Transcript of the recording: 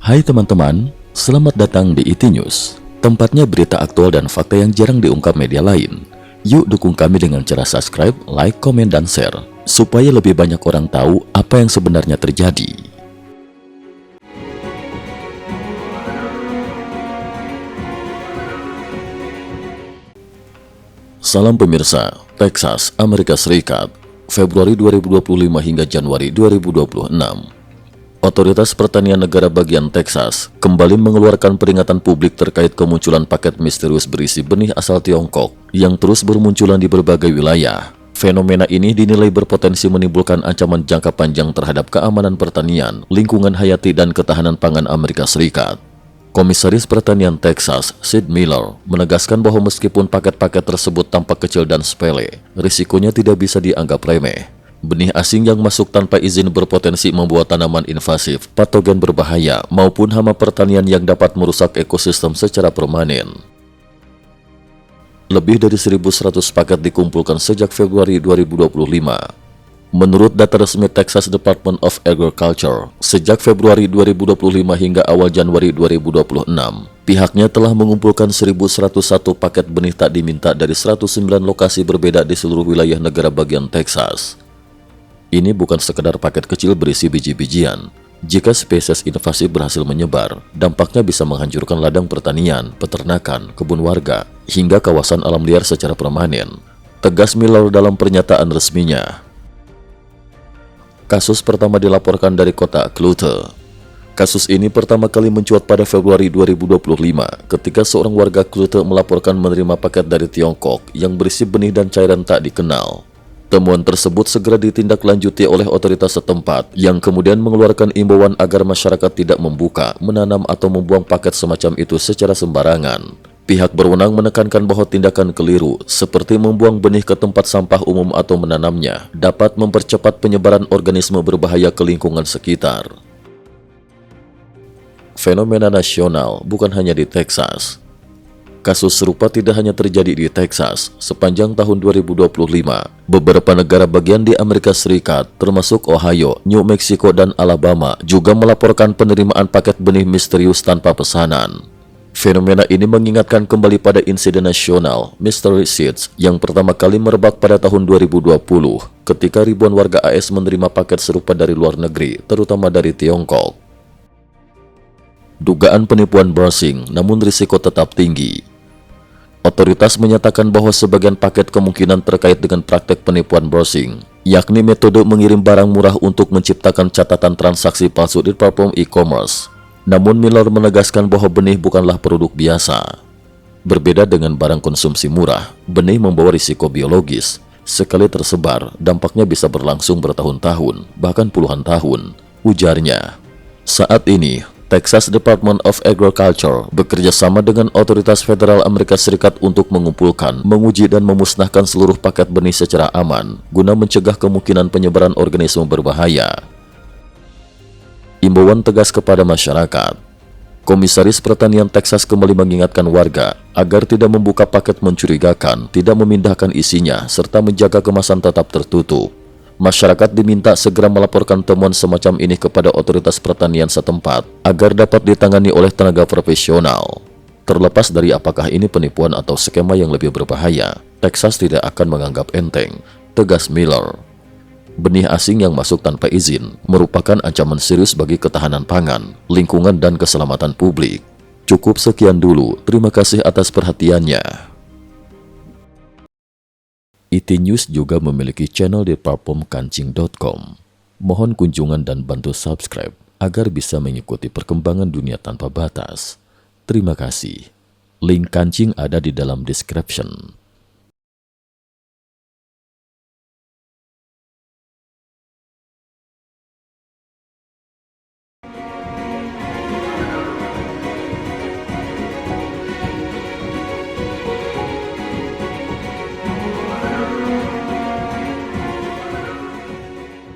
Hai teman-teman, selamat datang di IT News, tempatnya berita aktual dan fakta yang jarang diungkap media lain. Yuk dukung kami dengan cara subscribe, like, komen, dan share, supaya lebih banyak orang tahu apa yang sebenarnya terjadi. Salam pemirsa, Texas, Amerika Serikat, Februari 2025 hingga Januari 2026. Otoritas Pertanian Negara bagian Texas kembali mengeluarkan peringatan publik terkait kemunculan paket misterius berisi benih asal Tiongkok yang terus bermunculan di berbagai wilayah. Fenomena ini dinilai berpotensi menimbulkan ancaman jangka panjang terhadap keamanan pertanian, lingkungan hayati, dan ketahanan pangan Amerika Serikat. Komisaris Pertanian Texas, Sid Miller, menegaskan bahwa meskipun paket-paket tersebut tampak kecil dan sepele, risikonya tidak bisa dianggap remeh. Benih asing yang masuk tanpa izin berpotensi membuat tanaman invasif, patogen berbahaya, maupun hama pertanian yang dapat merusak ekosistem secara permanen. Lebih dari 1.100 paket dikumpulkan sejak Februari 2025. Menurut data resmi Texas Department of Agriculture, sejak Februari 2025 hingga awal Januari 2026, pihaknya telah mengumpulkan 1.101 paket benih tak diminta dari 109 lokasi berbeda di seluruh wilayah negara bagian Texas. Ini bukan sekedar paket kecil berisi biji-bijian. Jika spesies invasi berhasil menyebar, dampaknya bisa menghancurkan ladang pertanian, peternakan, kebun warga, hingga kawasan alam liar secara permanen, tegas Miller dalam pernyataan resminya. Kasus pertama dilaporkan dari kota Clute. Kasus ini pertama kali mencuat pada Februari 2025 ketika seorang warga Clute melaporkan menerima paket dari Tiongkok yang berisi benih dan cairan tak dikenal. Temuan tersebut segera ditindaklanjuti oleh otoritas setempat yang kemudian mengeluarkan imbauan agar masyarakat tidak membuka, menanam atau membuang paket semacam itu secara sembarangan. Pihak berwenang menekankan bahwa tindakan keliru seperti membuang benih ke tempat sampah umum atau menanamnya dapat mempercepat penyebaran organisme berbahaya ke lingkungan sekitar. Fenomena nasional bukan hanya di Texas. Kasus serupa tidak hanya terjadi di Texas. Sepanjang tahun 2025, beberapa negara bagian di Amerika Serikat, termasuk Ohio, New Mexico, dan Alabama, juga melaporkan penerimaan paket benih misterius tanpa pesanan. Fenomena ini mengingatkan kembali pada insiden nasional Mystery Seeds yang pertama kali merebak pada tahun 2020, ketika ribuan warga AS menerima paket serupa dari luar negeri, terutama dari Tiongkok. Dugaan penipuan brushing, namun risiko tetap tinggi. Otoritas menyatakan bahwa sebagian paket kemungkinan terkait dengan praktek penipuan brushing, yakni metode mengirim barang murah untuk menciptakan catatan transaksi palsu di platform e-commerce. Namun Miller menegaskan bahwa benih bukanlah produk biasa. Berbeda dengan barang konsumsi murah, benih membawa risiko biologis. Sekali tersebar, dampaknya bisa berlangsung bertahun-tahun, bahkan puluhan tahun, ujarnya. Saat ini, Texas Department of Agriculture bekerja sama dengan otoritas federal Amerika Serikat untuk mengumpulkan, menguji, dan memusnahkan seluruh paket benih secara aman, guna mencegah kemungkinan penyebaran organisme berbahaya. Imbauan tegas kepada masyarakat. Komisaris Pertanian Texas kembali mengingatkan warga agar tidak membuka paket mencurigakan, tidak memindahkan isinya, serta menjaga kemasan tetap tertutup. Masyarakat diminta segera melaporkan temuan semacam ini kepada otoritas pertanian setempat agar dapat ditangani oleh tenaga profesional. Terlepas dari apakah ini penipuan atau skema yang lebih berbahaya, Texas tidak akan menganggap enteng, tegas Miller. Benih asing yang masuk tanpa izin merupakan ancaman serius bagi ketahanan pangan, lingkungan, dan keselamatan publik. Cukup sekian dulu, terima kasih atas perhatiannya. IT News juga memiliki channel di platform kancing.com. Mohon kunjungan dan bantu subscribe agar bisa mengikuti perkembangan dunia tanpa batas. Terima kasih. Link kancing ada di dalam description.